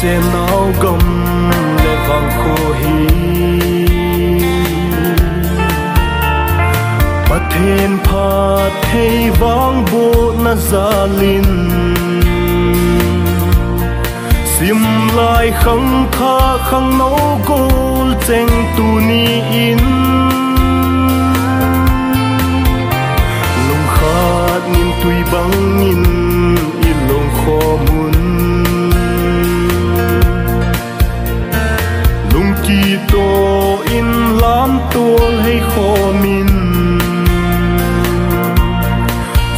che nao gom le vang kho hi pathen pha thei vang bo na zalin sim lai khang kha khang no gol cheng tu ni in lung khat nin tui bang in ilong kho mun lung ki to in lam tol hay kho min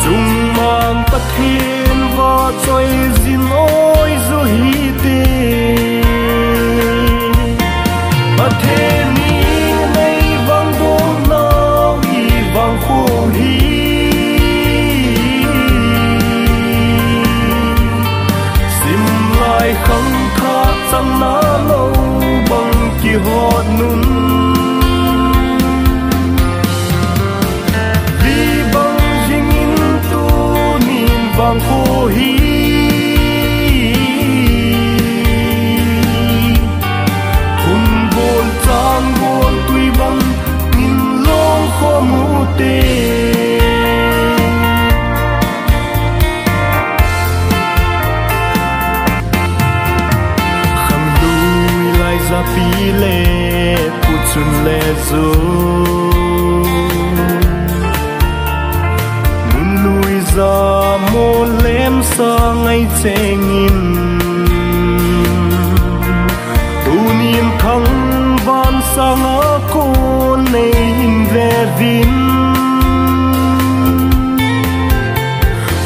chung mang pathen va choi zin oi zo hi te pathen ni nei vang bom nao hi vang kho hi sim lai khang kha chang na lo bang ki hot nun vi bang jing in tu nin vang kho hi hun bol chang bol tui bang nin long kho mu te pi le pu chun le zo mun lui za mo lem sa ngai cheng in tu nim thang van sang a ko nei in ve vin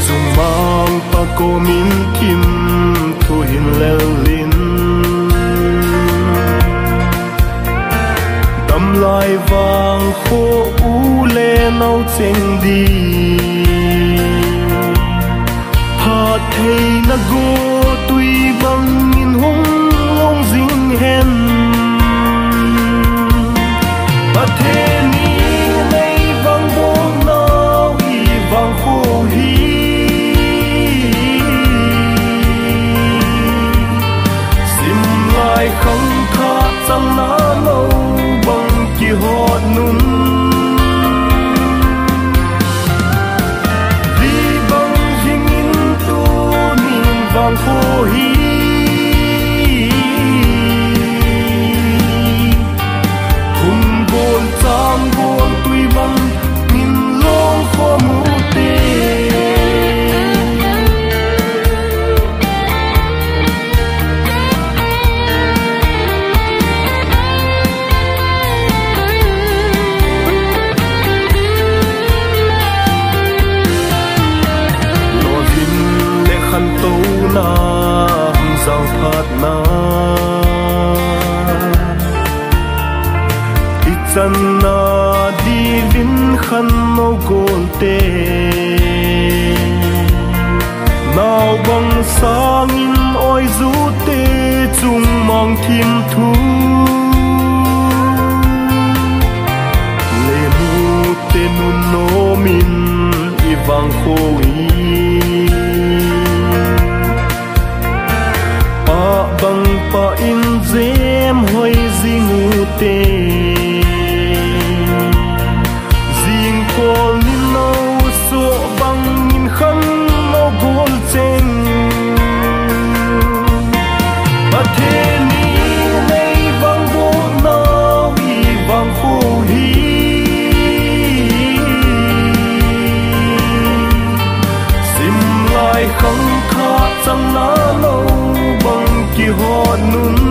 chung mang pa ko min kim thu hin lel lin lai vang kho u le nau cheng di ha thei na go tui bang in hong long jing hen ha thei ni nei vang bo nau hi vang kho hi sim lai khang kha chang na lo ki hot nun vi bang jing in tu nin vang kho hi hum bol cham bol tui bang nin long kho mu te na zau phat na ichan na di vin khan no gol te nao bang sang in oi zu te chung mang kim thu le mu te nun no min i vang kho bang pa in zem hoi zingu te zing kol ni no so bang in kham no gol cheng pathen ni nei bang bo na hi bang kho hi sim lai khang kha chang na lo bang ki hot nun